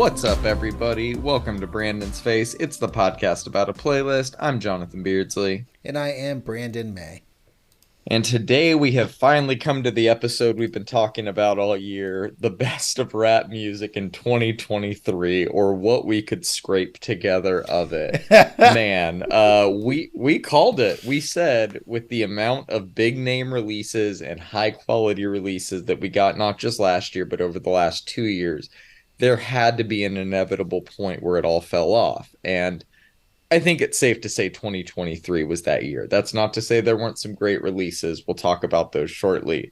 What's up, everybody? Welcome to Brandon's Face. It's the podcast about a playlist. I'm Jonathan Beardsley. And I am Brandon May. And today we have finally come to the episode we've been talking about all year, the best of rap music in 2023, or what we could scrape together of it. Man, we called it. We said with the amount of big name releases and high quality releases that we got not just last year, but over the last 2 years, there had to be an inevitable point where it all fell off. And I think it's safe to say 2023 was that year. That's not to say there weren't some great releases. We'll talk about those shortly.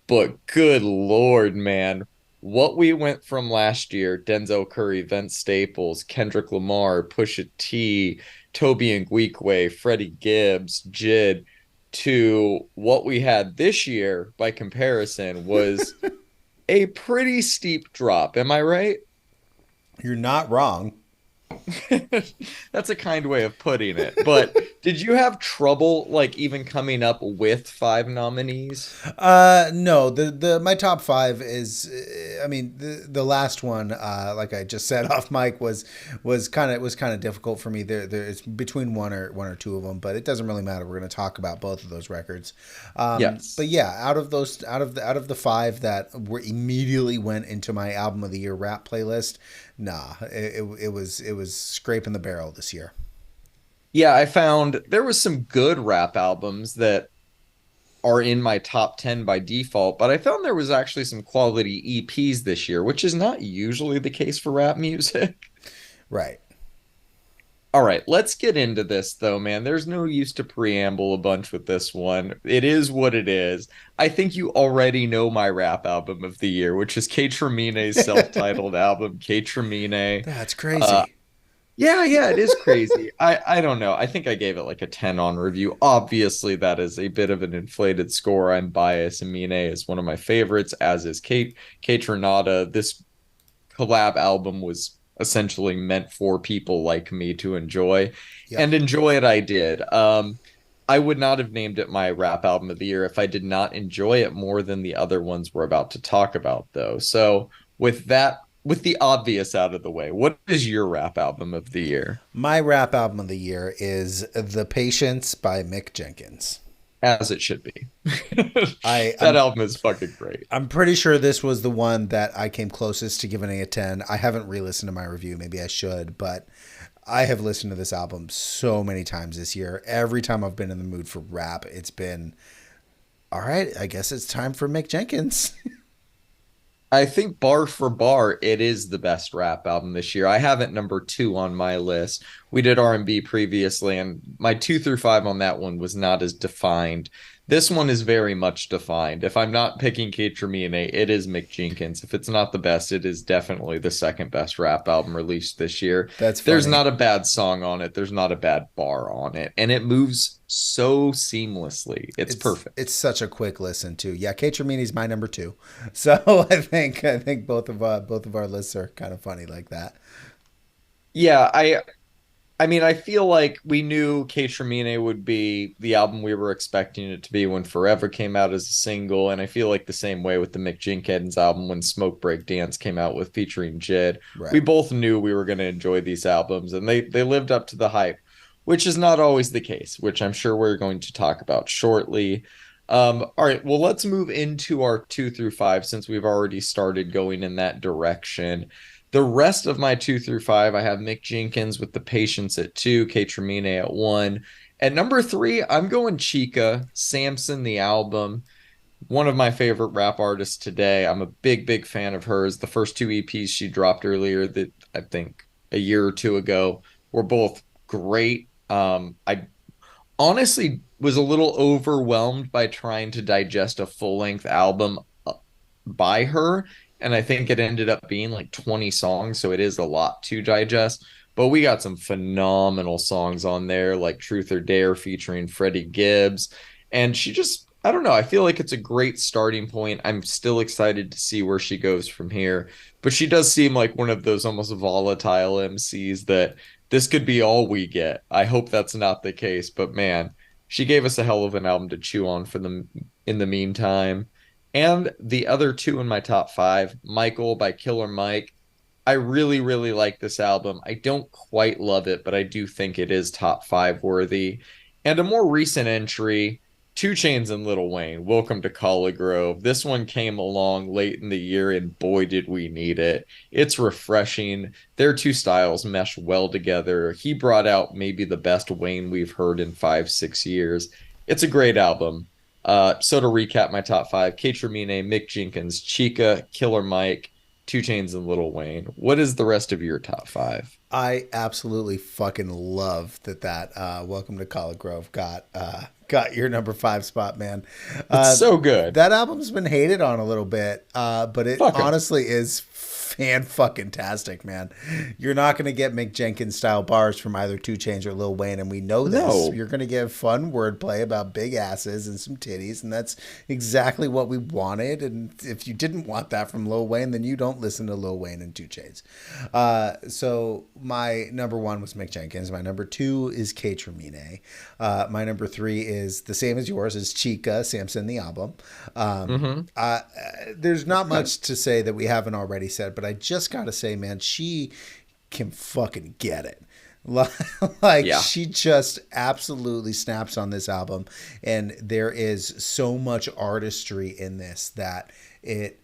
But good Lord, man, what we went from last year, Denzel Curry, Vince Staples, Kendrick Lamar, Pusha T, Toby and Ngwikwe, Freddie Gibbs, Jid, to what we had this year by comparison was a pretty steep drop. Am I right? You're not wrong. That's a kind way of putting it. But did you have trouble like even coming up with five nominees? No, the my top five is, I mean, the last one, like I just said off mic, was kind of difficult for me. It's between one or two of them, but it doesn't really matter. We're going to talk about both of those records. Yes. But yeah, out of the five that were immediately went into my album of the year rap playlist, nah, it was scraping the barrel this year. Yeah, I found there was some good rap albums that are in my top 10 by default, but I found there was actually some quality EPs this year, which is not usually the case for rap music. Right. All right, let's get into this though, man. There's no use to preamble a bunch with this one. It is what it is. I think you already know my rap album of the year, which is K Tremine's self-titled album, K Tremine. That's Uh, crazy. yeah, it is crazy. I don't know. I think I gave it like a 10 on review. Obviously, that is a bit of an inflated score. I'm biased. Mine is one of my favorites, as is Kate Renata. This collab album was essentially meant for people like me to enjoy, Yep. and enjoy it I did. I would not have named it my rap album of the year if I did not enjoy it more than the other ones we're about to talk about, though. So with that, with the obvious out of the way, what is your rap album of the year? My rap album of the year is The Patience by Mick Jenkins. As it should be. I, That I'm album is fucking great. I'm pretty sure this was the one that I came closest to giving a 10. I haven't re-listened to my review. Maybe I should, but I have listened to this album so many times this year. Every time I've been in the mood for rap, it's been, all right, I guess it's time for Mick Jenkins. I think bar for bar, it is the best rap album this year. I have it number two on my list. We did R&B previously, and my two through five on that one was not as defined. This one is very much defined. If I'm not picking Kate Tremine, it is Mick Jenkins. If it's not the best, it is definitely the second best rap album released this year. That's There's funny. not a bad song on it. There's not a bad bar on it. And it moves so seamlessly. It's perfect. It's such a quick listen too. Yeah, Kate Tremini's my number two. So I think both of our lists are kind of funny like that. Yeah, I mean, I feel like we knew Que Tremine would be the album we were expecting it to be when Forever came out as a single, and I feel like the same way with the Mick Jenkins album when Smoke Break Dance came out with featuring Jid. We Right. both knew we were going to enjoy these albums, and they lived up to the hype, which is not always the case, which I'm sure we're going to talk about shortly. All right, well, let's move into our two through five since we've already started going in that direction. The rest of my two through five, I have Mick Jenkins with The Patience at two, Kate Tremine at one. At number three, I'm going Chica, Samson, the album. One of my favorite rap artists today. I'm a big fan of hers. The first two EPs she dropped earlier, that I think a year or two ago, were both great. I honestly was a little overwhelmed by trying to digest a full length album by her. And I think it ended up being like 20 songs. So it is a lot to digest. But we got some phenomenal songs on there, like Truth or Dare featuring Freddie Gibbs. And she just, I don't know, I feel like it's a great starting point. I'm still excited to see where she goes from here. But she does seem like one of those almost volatile MCs that this could be all we get. I hope that's not the case. But man, she gave us a hell of an album to chew on for the in the meantime. And the other two in my top five, Michael by Killer Mike. I really, really like this album. I don't quite love it, but I do think it is top five worthy. And a more recent entry, Two Chainz and Lil Wayne, Welcome to Collar Grove. This one came along late in the year, and boy, did we need it. It's refreshing. Their two styles mesh well together. He brought out maybe the best Wayne we've heard in 5, 6 years. It's a great album. So to recap my top five, Kate Tremine, Mick Jenkins, Chica, Killer Mike, Two Chainz and Lil Wayne. What is the rest of your top five? I absolutely fucking love that Welcome to College Grove got your number five spot, man. It's Uh, so good. that album's been hated on a little bit, but it Fuck him. honestly is fan fucking tastic, man. You're not gonna get Mick Jenkins style bars from either Two Chainz or Lil Wayne, and we know this. No. You're gonna get fun wordplay about big asses and some titties, and that's exactly what we wanted. And if you didn't want that from Lil Wayne, then you don't listen to Lil Wayne and Two Chainz. So my number one was Mick Jenkins. My number two is Kate Tremine. My number three is the same as yours, is Chica, Samson the album. Mm-hmm. There's not much to say that we haven't already said, but I just gotta say, man, she can fucking get it. Like Yeah. she just absolutely snaps on this album, and there is so much artistry in this that it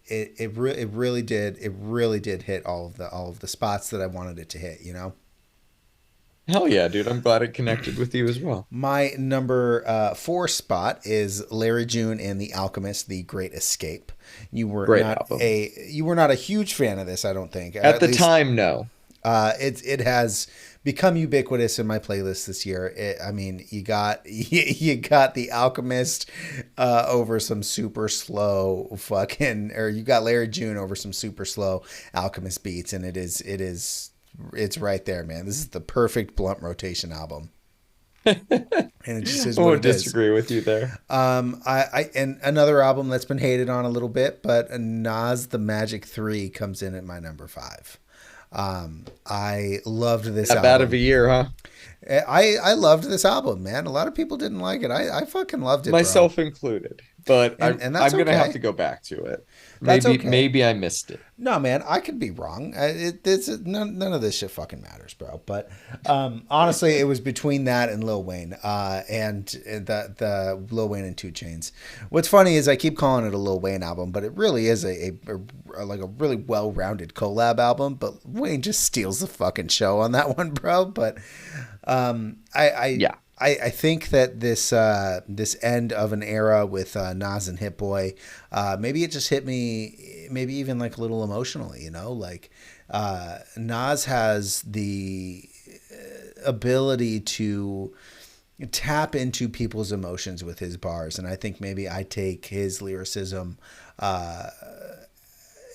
really did hit all of the spots that I wanted it to hit. You know. Hell yeah, dude. I'm glad it connected with you as well. My number four spot is Larry June and the Alchemist: The Great Escape. Great album. You were not a huge fan of this, I don't think. At At the least time, no. it has become ubiquitous in my playlist this year. I mean, you got the Alchemist over some super slow fucking, or you got Larry June over some super slow Alchemist beats, and it's right there, man. This is the perfect blunt rotation album, and it just is I what won't it is. disagree with you there. And another album that's been hated on a little bit, but Nas the Magic 3 comes in at my number five. I loved this That bad of a album. year, huh? I loved this album, man. A lot of people didn't like it. I fucking loved it, bro. Myself included. But And that's I'm gonna have okay. to go back to it. That's Maybe okay. maybe I missed it. No, man, I could be wrong. None of this shit fucking matters, bro. But honestly, it was between that and Lil Wayne, and the Lil Wayne and Two Chainz. What's funny is I keep calling it a Lil Wayne album, but it really is like a really well-rounded collab album. But Wayne just steals the fucking show on that one, bro. But Yeah. I think that this end of an era with Nas and Hit Boy, maybe it just hit me, maybe even like a little emotionally, you know, like Nas has the ability to tap into people's emotions with his bars, and I think maybe I take his lyricism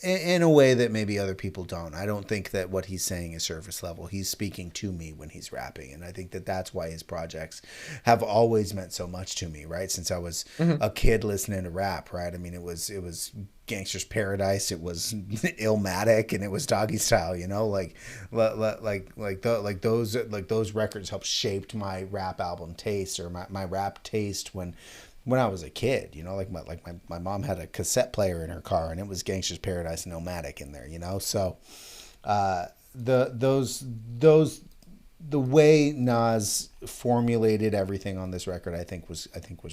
in a way that maybe other people don't. I don't think that what he's saying is surface level. He's speaking to me when he's rapping, and I think that that's why his projects have always meant so much to me, right? Since I was Mhm. a kid listening to rap, right? I mean, it was Gangster's Paradise, it was Illmatic, and it was Doggy Style, you know, like those records helped shaped my rap album taste, or my rap taste when I was a kid, you know, my mom had a cassette player in her car, and it was Gangster's Paradise and Nomadic in there, you know. So those the way Nas formulated everything on this record, I think was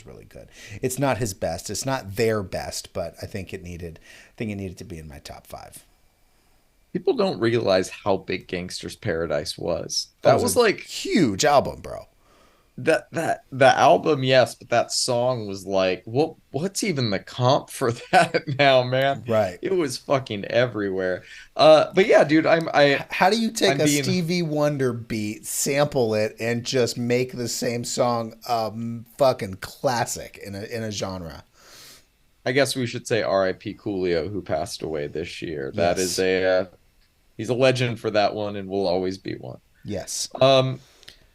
really good. It's not his best, it's not their best, but I think it needed to be in my top five. People don't realize how big Gangster's Paradise was. Oh, it That was was a like huge album, bro. that the album, yes, but that song was like, what's even the comp for that now, man? Right. It was fucking everywhere. But yeah, dude, How do you take I'm a being Stevie Wonder beat, sample it, and just make the same song fucking classic in a genre? I guess we should say R.I.P. Coolio, who passed away this year. That is Yes. he's a legend for that one and will always be one. Yes. Um,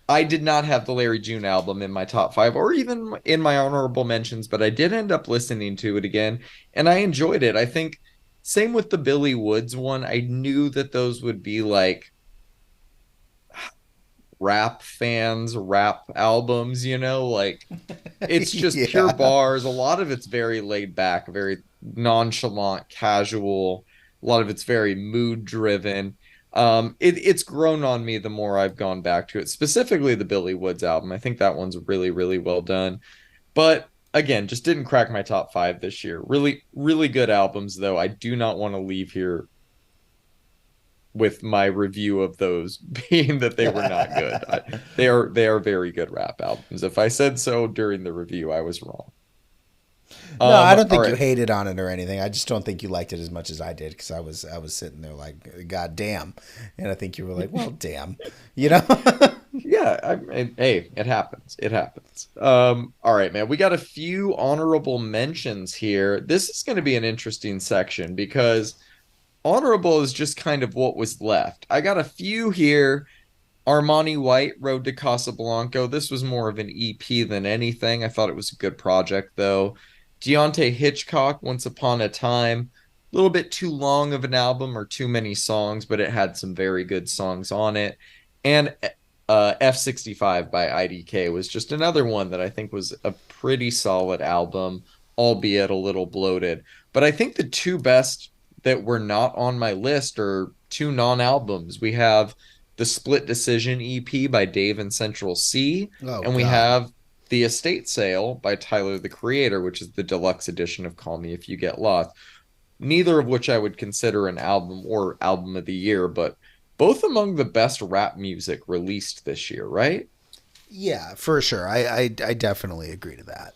I did not have the Larry June album in my top five or even in my honorable mentions, but I did end up listening to it again and I enjoyed it. I think same with the Billy Woods one. I knew that those would be like rap fans, rap albums, like it's just pure Yeah. bars. A lot of it's very laid back, very nonchalant, casual. A lot of it's very mood driven. It's grown on me the more I've gone back to it, specifically the Billy Woods album. I think that one's really, really well done. But again, just didn't crack my top five this year. Really, really good albums, though. I do not want to leave here with my review of those being that they were not good. They are very good rap albums. If I said so during the review, I was wrong. No, I don't All think you right. hated on it or anything. I just don't think you liked it as much as I did because I was sitting there like, God damn, and I think you were like, well, damn, you know. Yeah, hey, it happens. It happens. All right, man. We got a few honorable mentions here. This is going to be an interesting section because honorable is just kind of what was left. I got a few here. Armani White, Road to Casablanca. This was more of an EP than anything. I thought it was a good project, though. Deontay Hitchcock, Once Upon a Time. A little bit too long of an album or too many songs, but it had some very good songs on it. And F65 by IDK was just another one that I think was a pretty solid album, albeit a little bloated. But I think the two best that were not on my list are two non-albums. We have the Split Decision EP by Dave and Central C, Oh and we God. have The Estate Sale by Tyler the Creator, which is the deluxe edition of Call Me If You Get Lost. Neither of which I would consider an album or album of the year, but both among the best rap music released this year, right? Yeah, for sure. I definitely agree to that.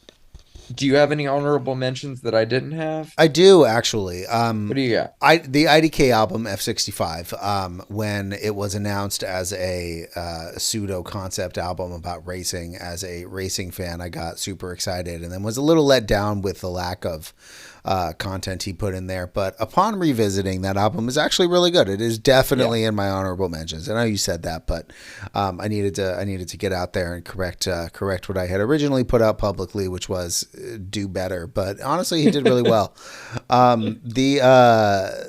Do you have any honorable mentions that I didn't have? I do actually. What do you got? The IDK album F65, when it was announced as a pseudo concept album about racing, as a racing fan, I got super excited and then was a little let down with the lack of content he put in there. But upon revisiting, that album is actually really good. It is Yeah. definitely in my honorable mentions. I know you said that, but I needed to get out there and correct what I had originally put out publicly, which was do better. But honestly, he did really well.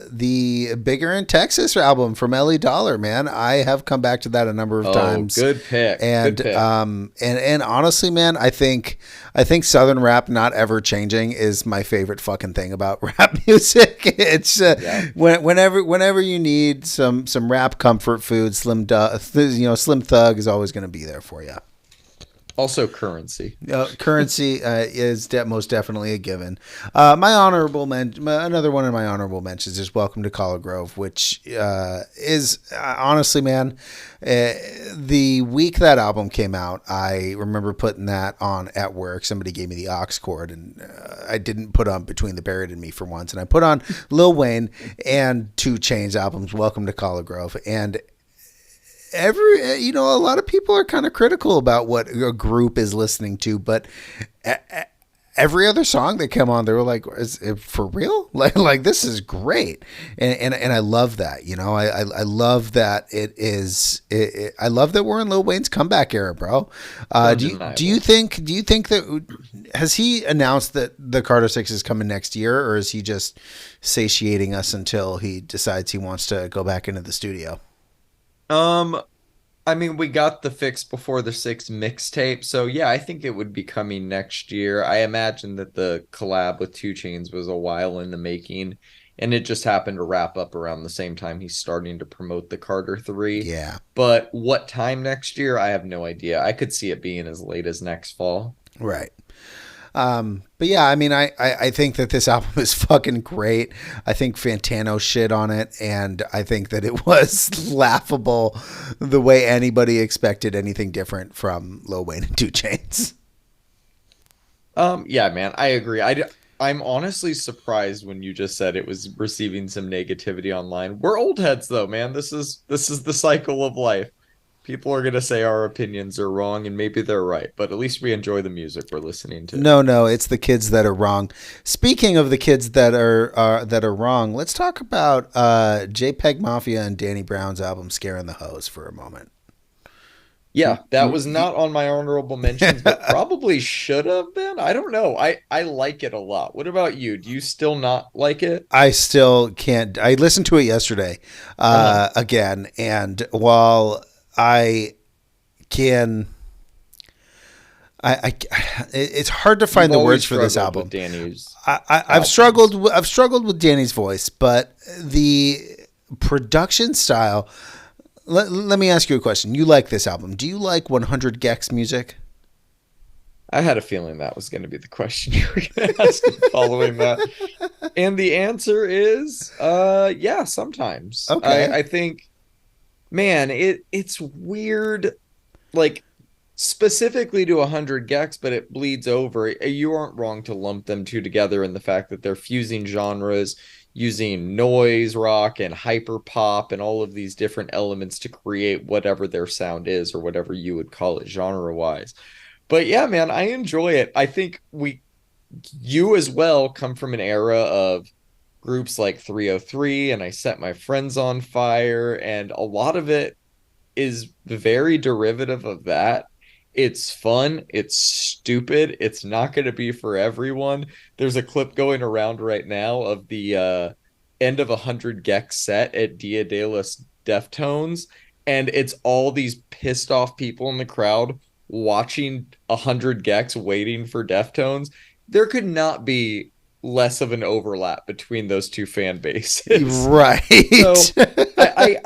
The Bigger in Texas album from Ellie Dollar, man, I have come back to that a number of Oh, times, good pick. Good pick. and honestly, man, I think Southern rap not ever changing is my favorite fucking thing about rap music. It's Yeah. whenever you need some rap comfort food, Slim Thug is always going to be there for you. Also currency. Currency is most definitely a given. Another one of my honorable mentions is Welcome to Collar Grove, which is honestly, man, the week that album came out, I remember putting that on at work. Somebody gave me the aux cord, and I didn't put on Between the Buried and Me for once, and I put on Lil Wayne and 2 Chainz albums, Welcome to Collar Grove, and a lot of people are kind of critical about what a group is listening to, but every other song that came on, they were like, "Is it for real? Like this is great," and I love that. I love that it is. I love that we're in Lil Wayne's comeback era, bro. Undeniable. Do you think that has he announced that the Carter Six is coming next year, or is he just satiating us until he decides he wants to go back into the studio? Um, I mean, we got the Fix Before the Six mixtape, so yeah, I think it would be coming next year. I imagine that the collab with Two Chainz was a while in the making, and it just happened to wrap up around the same time he's starting to promote the Carter 3. Yeah. But what time next year? I have no idea. I could see it being as late as next fall. Right. But yeah, I mean, I think that this album is fucking great. I think Fantano shit on it, and I think that it was laughable the way anybody expected anything different from Lil Wayne and 2 Chainz. Yeah, man, I agree. I'm honestly surprised when you just said it was receiving some negativity online. We're old heads though, man. This is the cycle of life. People are gonna say our opinions are wrong, and maybe they're right, but at least we enjoy the music we're listening to. No, it's the kids that are wrong. Speaking of the kids that are wrong, let's talk about JPEG Mafia and Danny Brown's album "Scaring the Hoes" for a moment. Yeah, that was not on my honorable mentions, but probably should have been. I don't know. I like it a lot. What about you? Do you still not like it? I still can't. I listened to it yesterday Uh-huh. again, and while I can, it's hard to You've find the always words for this struggled with album. Danny's I've albums. struggled with Danny's voice, but the Production style. Let me ask you a question. You like this album? Do you like 100 gex music? I had a feeling that was going to be the question you were going to ask following that. And the answer is yeah, sometimes. Okay. I think, man, it's weird, like specifically to 100 gex, but it bleeds over. You aren't wrong to lump them two together in the fact that they're fusing genres, using noise rock and hyper pop and all of these different elements to create whatever their sound is or whatever you would call it genre wise. But yeah, man, I enjoy it. I think you as well come from an era of groups like 303 and I Set My Friends on Fire, and a lot of it is very derivative of that. It's fun, it's stupid, it's not going to be for everyone. There's a clip going around right now of the end of 100 gex set at Dia de los Deftones, and it's all these pissed off people in the crowd watching 100 gex waiting for Deftones. There could not be less of an overlap between those two fan bases. So Right.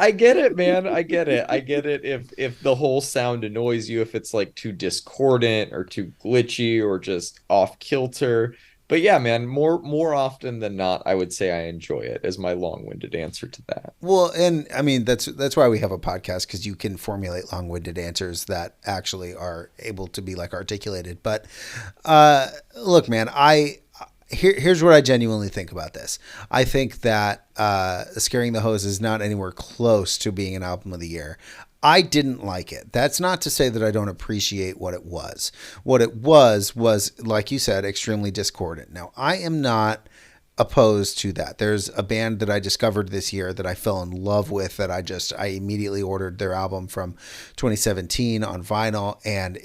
I get it, man. I get it. I get it if the whole sound annoys you, if it's like too discordant or too glitchy or just off kilter. But yeah, man, more often than not, I would say I enjoy it as my long-winded answer to that. Well, and I mean that's why we have a podcast, because you can formulate long-winded answers that actually are able to be like articulated. But look, man, here's what I genuinely think about this. I think that Scaring the Hose is not anywhere close to being an album of the year. I didn't like it. That's not to say that I don't appreciate what it was. What it was, like you said, extremely discordant. Now, I am not opposed to that. There's a band that I discovered this year that I fell in love with, that I immediately ordered their album from 2017 on vinyl, and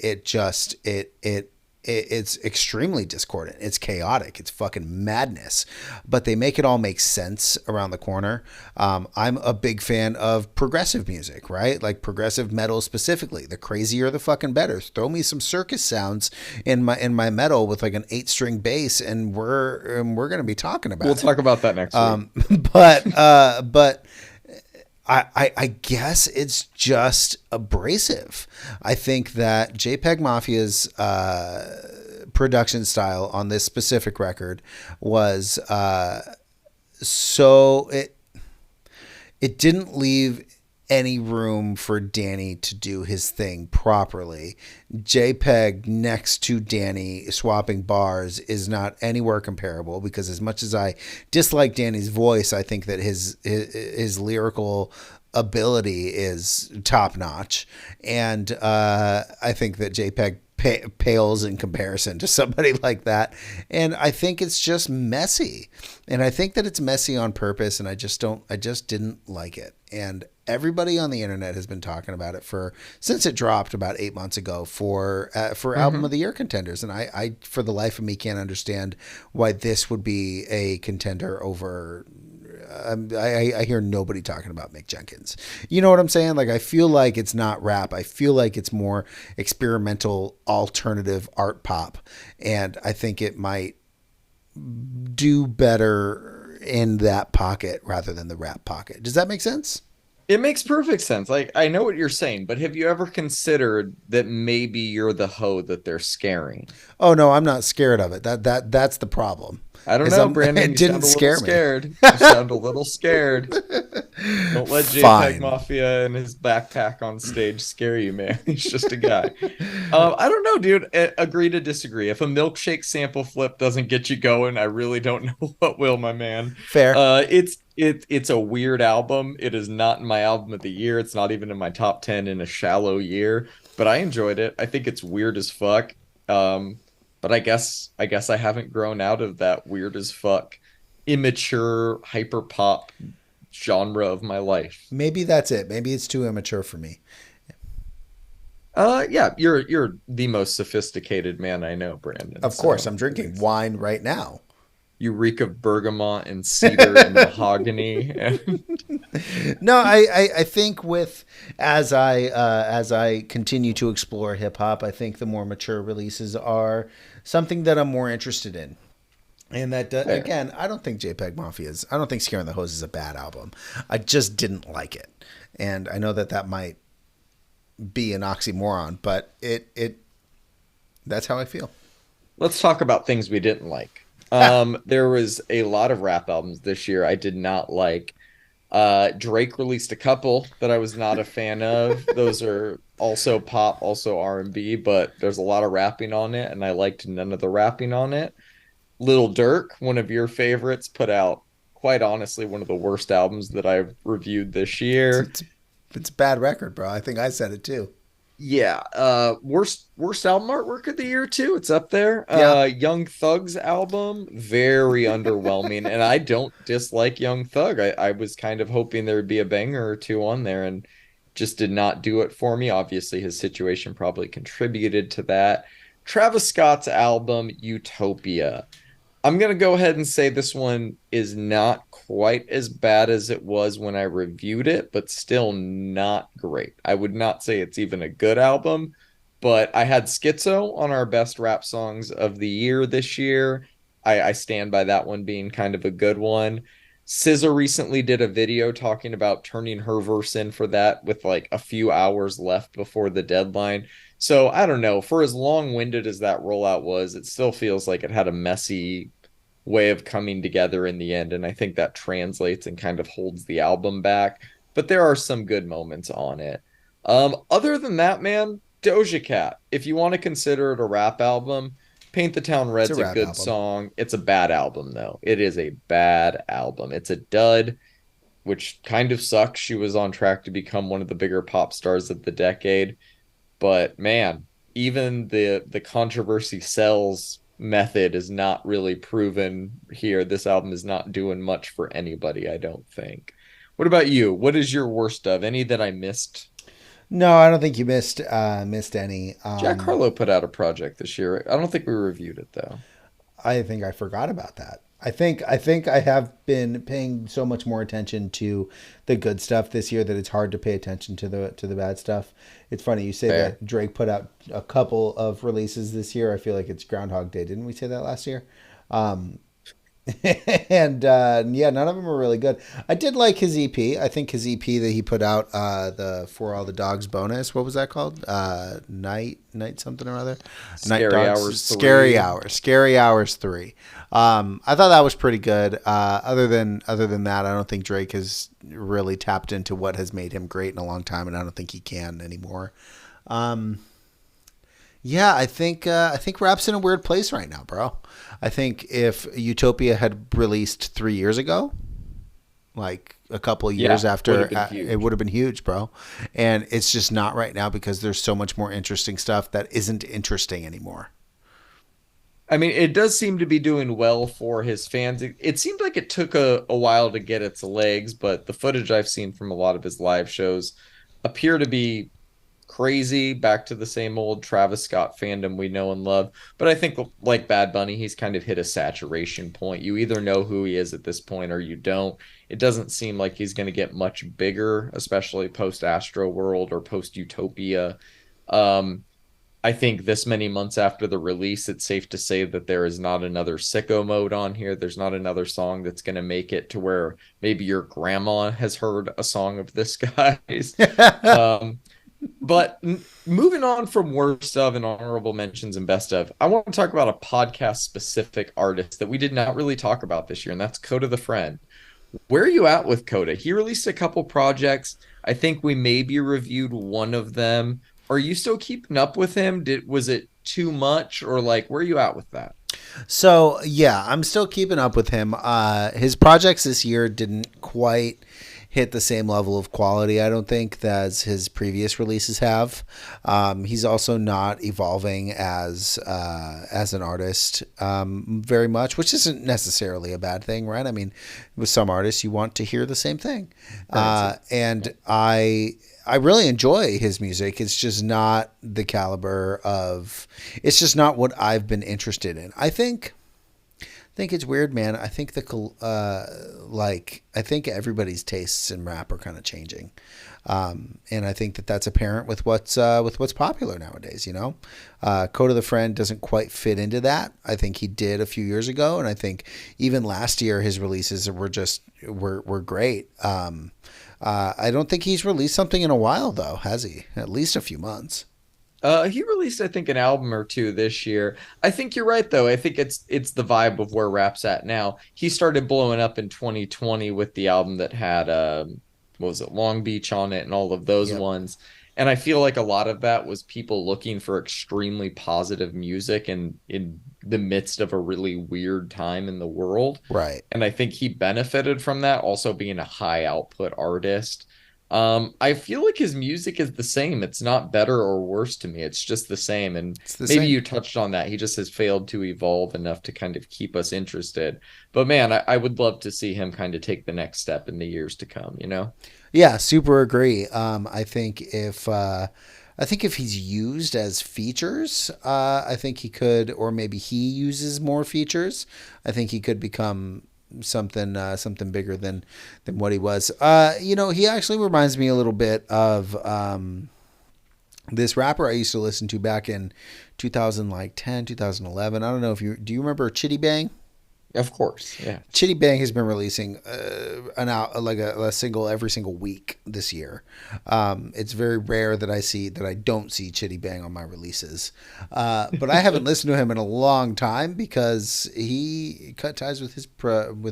it's extremely discordant. It's chaotic. It's fucking madness. But they make it all make sense around the corner. I'm a big fan of progressive music, right? Like progressive metal specifically. The crazier, the fucking better. Throw me some circus sounds in my metal with like an 8-string bass, and we're gonna be talking about We'll it. talk about that next week. But I guess it's just abrasive. I think that JPEG Mafia's production style on this specific record was so it didn't leave any room for Danny to do his thing properly. JPEG next to Danny swapping bars is not anywhere comparable, because as much as I dislike Danny's voice, I think that his lyrical ability is top notch, and I think that JPEG pales in comparison to somebody like that. And I think it's just messy, and I think that it's messy on purpose, and I just didn't like it. And everybody on the internet has been talking about it since it dropped about 8 months ago for album of the year contenders, and I for the life of me can't understand why this would be a contender over. I hear nobody talking about Mick Jenkins. You know what I'm saying? Like, I feel like it's not rap. I feel like it's more experimental, alternative art pop. And I think it might do better in that pocket rather than the rap pocket. Does that make sense? It makes perfect sense. Like, I know what you're saying, but have you ever considered that maybe you're the hoe that they're scaring? Oh no, I'm not scared of it. That's the problem. I don't know, Brandon. It You didn't sound a little scare me. scared. You sound a little scared. Don't let JPEG Fine. Mafia and his backpack on stage scare you, man. He's just a guy. I don't know, dude. Agree to disagree. If a milkshake sample flip doesn't get you going, I really don't know what will, my man. Fair. It's a weird album. It is not in my album of the year. It's not even in my top 10 in a shallow year, but I enjoyed it. I think it's weird as fuck. But I guess I haven't grown out of that weird as fuck, immature hyper pop genre of my life. Maybe that's it. Maybe it's too immature for me. Yeah, you're the most sophisticated man I know, Brandon. Of course, So I'm drinking wine right now. you reek of bergamot and cedar and mahogany. No, I think with as I continue to explore hip hop, I think the more mature releases are something that I'm more interested in. And that Fair. again, I don't think JPEG Mafia's. I don't think Scaring the Hose is a bad album. I just didn't like it, and I know that that might be an oxymoron, but it that's how I feel. Let's talk about things we didn't like. There was a lot of rap albums this year I did not like. Drake released a couple that I was not a fan of. Those are also pop, also R&B, but there's a lot of rapping on it, and I liked none of the rapping on it. Little Dirk, one of your favorites, put out quite honestly one of the worst albums that I've reviewed this It's year. it's, it's a bad record, bro. I think I said it too. Yeah, worst album artwork of the year too. It's up there. Yeah, Young Thug's album, very underwhelming, and I don't dislike Young Thug. I was kind of hoping there would be a banger or two on there, and just did not do it for me. Obviously, his situation probably contributed to that. Travis Scott's album, Utopia. I'm gonna go ahead and say this one is not quite as bad as it was when I reviewed it, but still not great. I would not say it's even a good album, but I had Schizo on our best rap songs of the year this year. I stand by that one being kind of a good one. SZA recently did a video talking about turning her verse in for that with like a few hours left before the deadline. So I don't know. For as long-winded as that rollout was, it still feels like it had a messy way of coming together in the end. And I think that translates and kind of holds the album back. But there are some good moments on it. Other than that, man, Doja Cat, if you want to consider it a rap album, Paint the Town it's a Red's a rap good album. song. It's a bad album, though. It is a bad album. It's a dud, which kind of sucks. She was on track to become one of the bigger pop stars of the decade. But man, even the controversy sells method is not really proven here. This album is not doing much for anybody, I don't think. What about you? What is your worst of? Any that I missed? No, I don't think you missed any. Jack Harlow put out a project this year. I don't think we reviewed it though. I think I forgot about that. I think I have been paying so much more attention to the good stuff this year that it's hard to pay attention to the bad stuff. It's funny you say Fair. that Drake put out a couple of releases this year. I feel like it's Groundhog Day. Didn't we say that last year? Um, and yeah, none of them are really good. I did like his EP. I think his EP that he put out, the For All the Dogs bonus. What was that called? Night something or other. Night Scary Dogs. Hours 3. Scary Hours 3. I thought that was pretty good. Other than that, I don't think Drake has really tapped into what has made him great in a long time, and I don't think he can anymore. Um, yeah, I think rap's in a weird place right now, bro. I think if Utopia had released 3 years ago, like a couple of Yeah, years would have after, been it huge. would have been huge, bro. And it's just not right now because there's so much more interesting stuff that isn't interesting anymore. I mean, it does seem to be doing well for his fans. It seemed like it took a while to get its legs, but the footage I've seen from a lot of his live shows appear to be crazy, back to the same old Travis Scott fandom we know and love. But I think, like Bad Bunny, he's kind of hit a saturation point. You either know who he is at this point or you don't. It doesn't seem like he's going to get much bigger, especially post Astro World or post Utopia. Um, I think this many months after the release, it's safe to say that there is not another sicko mode on here. There's not another song that's going to make it to where maybe your grandma has heard a song of this guy's. Um, but moving on from worst of and honorable mentions and best of, I want to talk about a podcast specific artist that we did not really talk about this year, and that's Coda the Friend. Where are you at with Coda? He released a couple projects. I think we maybe reviewed one of them. Are you still keeping up with him? Was it too much, or like where are you at with that? So yeah, I'm still keeping up with him. His projects this year didn't quite hit the same level of quality, I don't think, as his previous releases have. He's also not evolving as an artist very much, which isn't necessarily a bad thing, right? I mean, with some artists, you want to hear the same thing, Currency. and I really enjoy his music. It's just not the caliber of. It's just not what I've been interested in. I think think it's weird, man. I think I think everybody's tastes in rap are kind of changing, and I think that that's apparent with what's popular nowadays. Code of the Friend doesn't quite fit into that. I think he did a few years ago, and I think even last year his releases were great. I don't think he's released something in a while though, has he? At least a few months. He released, I think, an album or two this year. I think you're right, though. I think it's the vibe of where rap's at now. He started blowing up in 2020 with the album that had what was it, Long Beach on it and all of those Yep. ones. And I feel like a lot of that was people looking for extremely positive music and in the midst of a really weird time in the world. Right. And I think he benefited from that, also being a high output artist. I feel like his music is the same. It's not better or worse to me. It's just the same. And It's the maybe same. you touched on that. He just has failed to evolve enough to kind of keep us interested. But man, I would love to see him kind of take the next step in the years to come, you know? Yeah, super agree. I think if he's used as features, I think he could, or maybe he uses more features. I think he could become something bigger than what he was. He actually reminds me a little bit of this rapper I used to listen to back in 2010, 2011. I don't know if do you remember Chitty Bang? Of course. Yeah. Chitty Bang has been releasing a single every single week this year. It's very rare that I don't see Chitty Bang on my releases, but I haven't listened to him in a long time because he cut ties with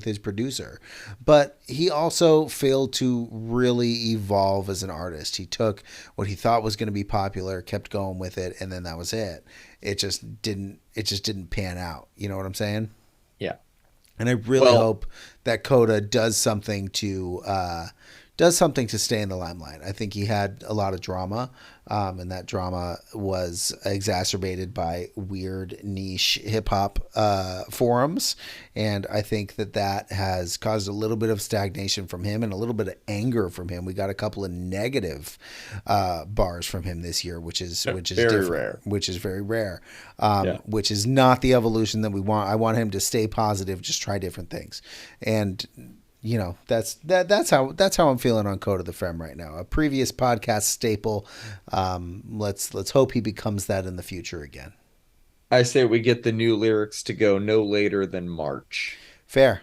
his producer. But he also failed to really evolve as an artist. He took what he thought was going to be popular, kept going with it, and then that was it. It just didn't. It just didn't pan out. You know what I'm saying? Yeah. And I really Well, hope that Coda does something to stay in the limelight. I think he had a lot of drama, and that drama was exacerbated by weird niche hip hop forums. And I think that has caused a little bit of stagnation from him and a little bit of anger from him. We got a couple of negative bars from him this year, which is very different, rare. which is very rare, Yeah. which is not the evolution that we want. I want him to stay positive, just try different things, and that's how I'm feeling on Code of the Fem right now. A previous podcast staple. Let's hope he becomes that in the future again. I say we get the new lyrics to go no later than March. Fair.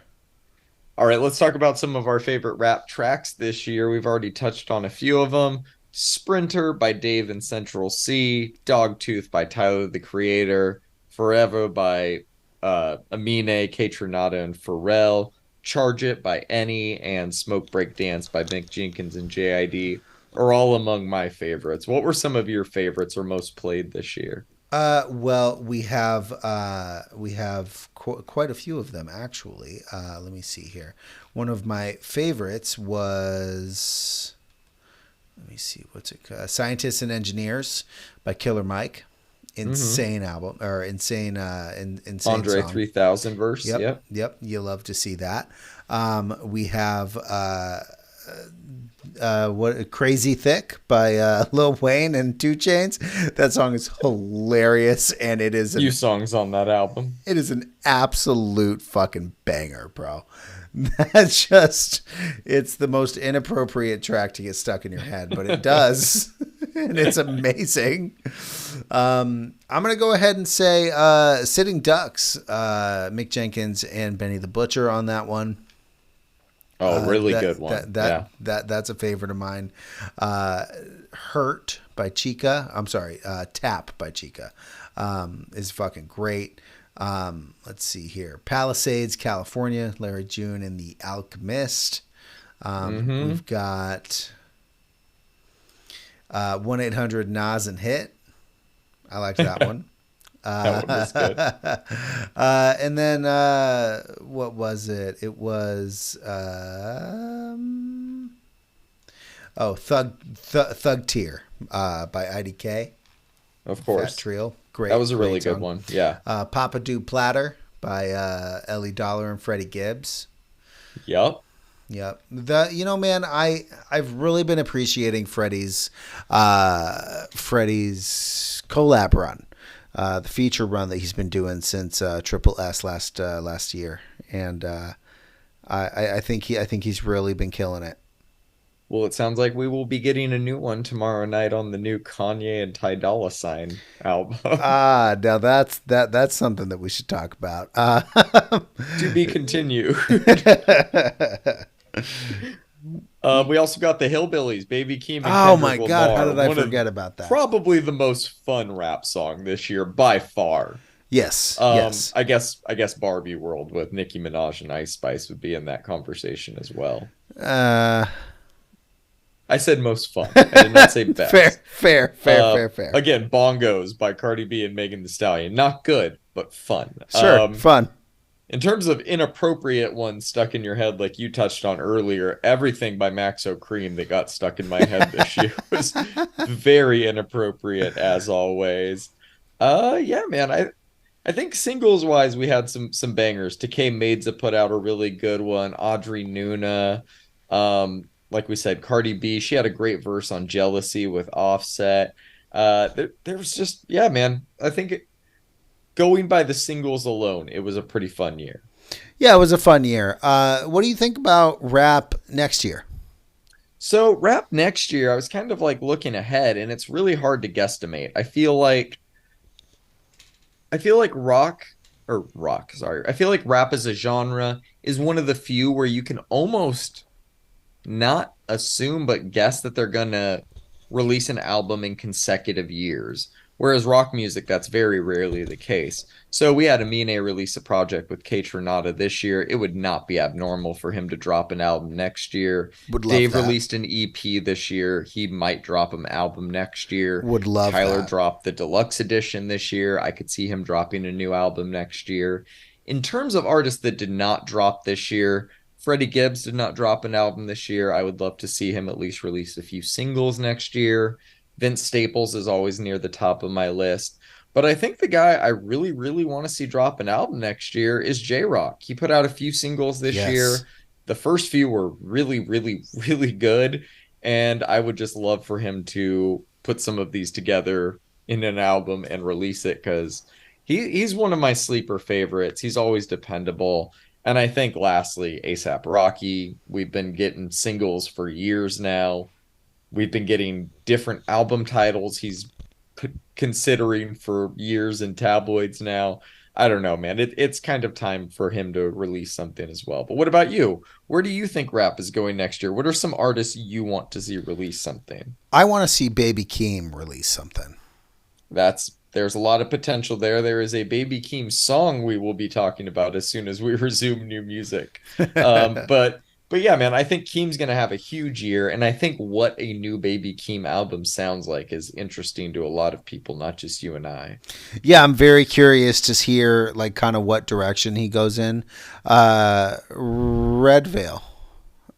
All right, let's talk about some of our favorite rap tracks this year. We've already touched on a few of them. Sprinter by Dave and Central C, Dogtooth by Tyler the Creator, Forever by Amine, K Tronada, and Pharrell, Charge It by Any, and Smoke Break Dance by Mick Jenkins and JID are all among my favorites. What were some of your favorites or most played this year? Well, we have quite a few of them actually. Let me see here. One of my favorites was, let me see, what's it called? Scientists and Engineers by Killer Mike. Mm-hmm. Insane album, or insane Andre song. 3000 verse. Yep, Yep. yep. You love to see that. We have what Crazy Thick by Lil Wayne and 2 Chainz. That song is hilarious, and Few songs on that album. it is an absolute fucking banger, bro. That's just, it's the most inappropriate track to get stuck in your head, but it does. And it's amazing. I'm going to go ahead and say Sitting Ducks, Mick Jenkins and Benny the Butcher on that one. Oh, really that, good one. That, Yeah. that's a favorite of mine. Hurt by Chica. I'm sorry, Tap by Chica is fucking great. Let's see here. Palisades, California, Larry June and the Alchemist. Mm-hmm. We've got 1-800 Nas and Hit. I like that one. That one was good. And then what was it? It was Thug Tear by IDK. Of Fat course. Trio. Great. That was a really great good song. one. Yeah. Papa Do Platter by Ellie Dollar and Freddie Gibbs. Yep. Yep. Man, I've really been appreciating Freddie's collab run. the feature run that he's been doing since Triple S last year, and I think he's really been killing it. Well, it sounds like we will be getting a new one tomorrow night on the new Kanye and Ty Dolla Sign album. Now that's something that we should talk about. To be continued. We also got the Hillbillies, Baby Keem and Oh Kendrick my God, how Lamar. did I One of forget about that? probably the most fun rap song this year by far. Yes, yes. I guess Barbie World with Nicki Minaj and Ice Spice would be in that conversation as well. Uh, I said most fun. I did not say fair, best. fair, fair, fair, fair. Again, Bongos by Cardi B and Megan Thee Stallion. Not good, but fun. Sure, fun. In terms of inappropriate ones stuck in your head, like you touched on earlier, everything by Maxo Cream that got stuck in my head this year was very inappropriate as always. Yeah, man. I think singles wise, we had some bangers. Takei Maidza put out a really good one. Audrey Nuna, like we said, Cardi B. She had a great verse on Jealousy with Offset. There was just yeah, man. I think going by the singles alone, it was a pretty fun year. Yeah, it was a fun year. What do you think about rap next year? So rap next year, I was kind of like looking ahead, and it's really hard to guesstimate. I feel like rock, sorry. I feel like rap as a genre is one of the few where you can almost not assume but guess that they're gonna release an album in consecutive years. Whereas rock music, that's very rarely the case. So we had Amine release a project with K Tronada this year. It would not be abnormal for him to drop an album next year. Would love Dave that. released an EP this year. He might drop an album next year. Would love Tyler that. dropped the deluxe edition this year. I could see him dropping a new album next year. In terms of artists that did not drop this year, Freddie Gibbs did not drop an album this year. I would love to see him at least release a few singles next year. Vince Staples is always near the top of my list. But I think the guy I really, really want to see drop an album next year is J Rock. He put out a few singles this Yes. year. The first few were really, really, really good. And I would just love for him to put some of these together in an album and release it because he's one of my sleeper favorites. He's always dependable. And I think lastly, ASAP Rocky. We've been getting singles for years now. We've been getting different album titles considering for years in tabloids now. I don't know, man. It's kind of time for him to release something as well. But what about you? Where do you think rap is going next year? What are some artists you want to see release something? I want to see Baby Keem release something. There's a lot of potential there. There is a Baby Keem song we will be talking about as soon as we resume new music. But yeah, man, I think Keem's gonna have a huge year, and I think what a new Baby Keem album sounds like is interesting to a lot of people, not just you and I. Yeah, I'm very curious to hear like kind of what direction he goes in. Red Veil.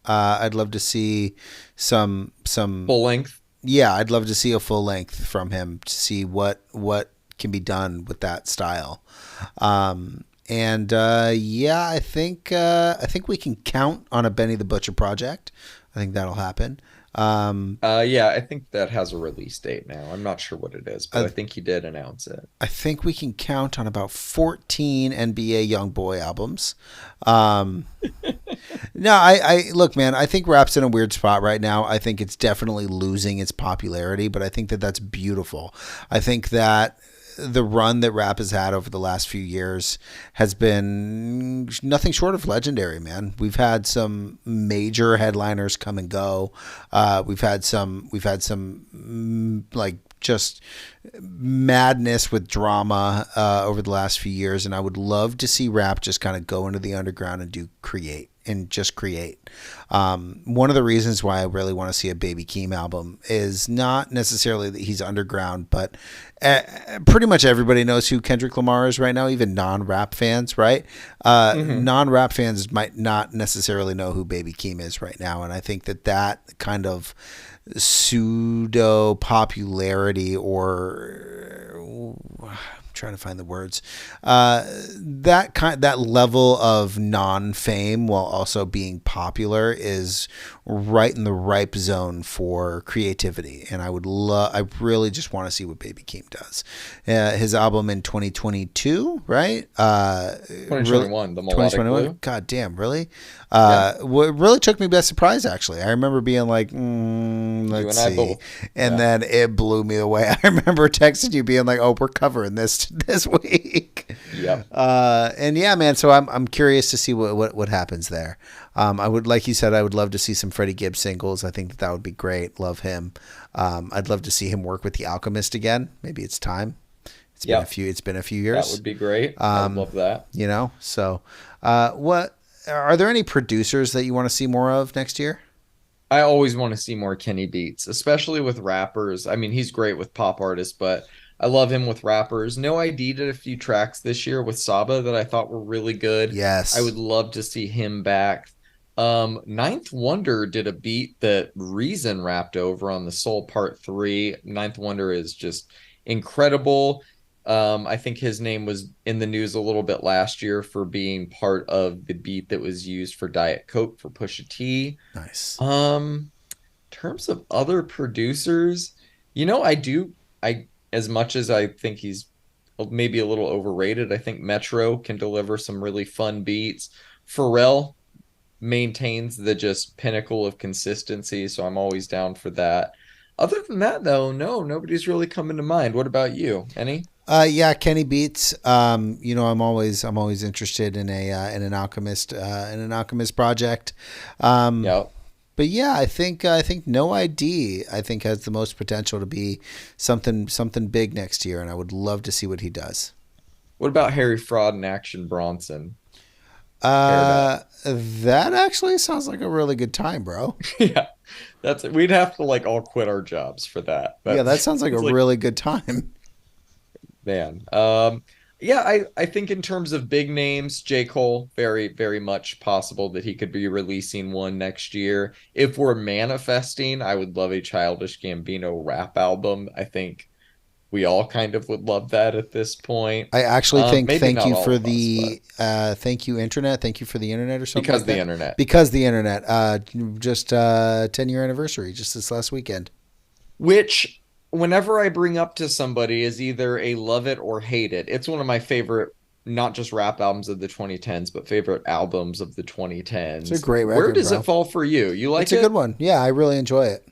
I'd love to see some. Full length. Yeah, I'd love to see a full length from him to see what can be done with that style. And yeah, I think we can count on a Benny the Butcher project. I think that'll happen. Yeah, I think that has a release date now. I'm not sure what it is, but I think he did announce it. I think we can count on about 14 NBA YoungBoy albums. No, I look, man. I think rap's in a weird spot right now. I think it's definitely losing its popularity, but I think that that's beautiful. I think that the run that rap has had over the last few years has been nothing short of legendary, man. We've had some major headliners come and go. We've had some like just madness with drama over the last few years, and I would love to see rap just kind of go into the underground and create. One of the reasons why I really want to see a Baby Keem album is not necessarily that he's underground, but pretty much everybody knows who Kendrick Lamar is right now, even non-rap fans, right? Non-rap fans might not necessarily know who Baby Keem is right now, and I think that kind of pseudo popularity or trying to find the words, that level of non-fame while also being popular is right in the ripe zone for creativity, and I really just want to see what Baby Keem does. His album in 2022, right? Really, 2021, The Melodic 2021. Blue. God damn, really? Yeah, What really took me by surprise, actually. I remember being like, you let's and I see, both. and Yeah. then it blew me away. I remember texting you, being like, "Oh, we're covering this this week." Yep. And yeah, man. So I'm curious to see what happens there. I would, like you said, I would love to see some Freddie Gibbs singles. I think that would be great. Love him. I'd love to see him work with the Alchemist again. Maybe it's time. Yep. It's been a few That would years. be great. I would love that. You know. So, what are there any producers that you want to see more of next year? I always want to see more Kenny Beats, especially with rappers. I mean, he's great with pop artists, but I love him with rappers. No ID did a few tracks this year with Saba that I thought were really good. I would Yes. love to see him back. Ninth Wonder did a beat that Reason rapped over on the Soul Part 3. Ninth Wonder is just incredible. I think his name was in the news a little bit last year for being part of the beat that was used for Diet Coke for Pusha T. Nice. Terms of other producers, I as much as I think he's maybe a little overrated, I think Metro can deliver some really fun beats. Pharrell maintains the just pinnacle of consistency, so I'm always down for that. Other than that, though, no, nobody's really coming to mind. What about you? Any? Yeah, Kenny Beats. I'm always interested in a in an Alchemist project. Um, Yeah. but yeah, I think No ID I think has the most potential to be something big next year, and I would love to see what he does. What about Harry Fraud and Action Bronson paired up? That actually sounds like a really good time, bro. Yeah, that's it. We'd have to like all quit our jobs for that. Yeah, that That's sounds like a it's like really good time. man. Yeah, I think in terms of big names, J. Cole, very, very much possible that he could be releasing one next year. If we're manifesting, I would love a Childish Gambino rap album. I think we all kind of would love that at this point. I actually think Maybe not all of us, but thank you internet, thank you for the internet or something because like the that. internet. Because the internet, just 10-year anniversary just this last weekend. Which whenever I bring up to somebody is either a love it or hate it. It's one of my favorite, not just rap albums of the 2010s, but favorite albums of the It's a 2010s. great Where record, does it bro. fall for you? You It's like a good it? one. Yeah, I really enjoy it.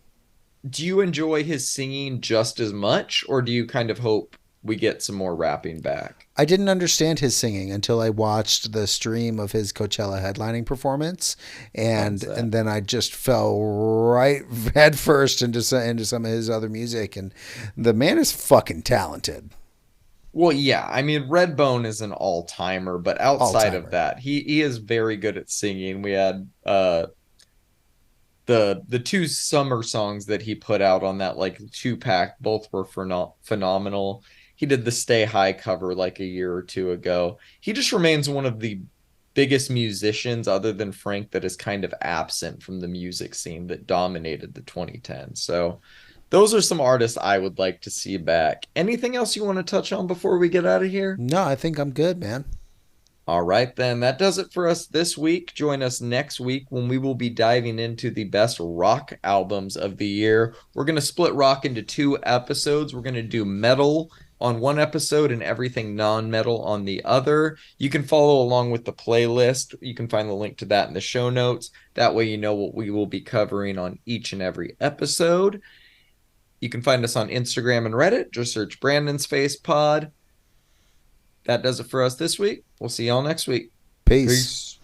Do you enjoy his singing just as much, or do you kind of hope we get some more rapping back? I didn't understand his singing until I watched the stream of his Coachella headlining performance, Sounds and that. then I just fell right head first into some of his other music, and the man is fucking talented, Well, yeah, I mean, Redbone is an all-timer, but all outside of timer. that, he is very good at singing. We had the two summer songs that he put out on that like two pack, both were phenomenal. He did the Stay High cover like a year or two ago. He just remains one of the biggest musicians other than Frank that is kind of absent from the music scene that dominated the 2010s. So those are some artists I would like to see back. Anything else you want to touch on before we get out of here? No, I think I'm good, man. All right, then. That does it for us this week. Join us next week when we will be diving into the best rock albums of the year. We're going to split rock into two episodes. We're going to do metal on one episode and everything non metal on the other. You can follow along with the playlist. You can find the link to that in the show notes. That way, you know what we will be covering on each and every episode. You can find us on Instagram and Reddit. Just search Brandon's Face Pod. That does it for us this week. We'll see y'all next week. Peace. Peace.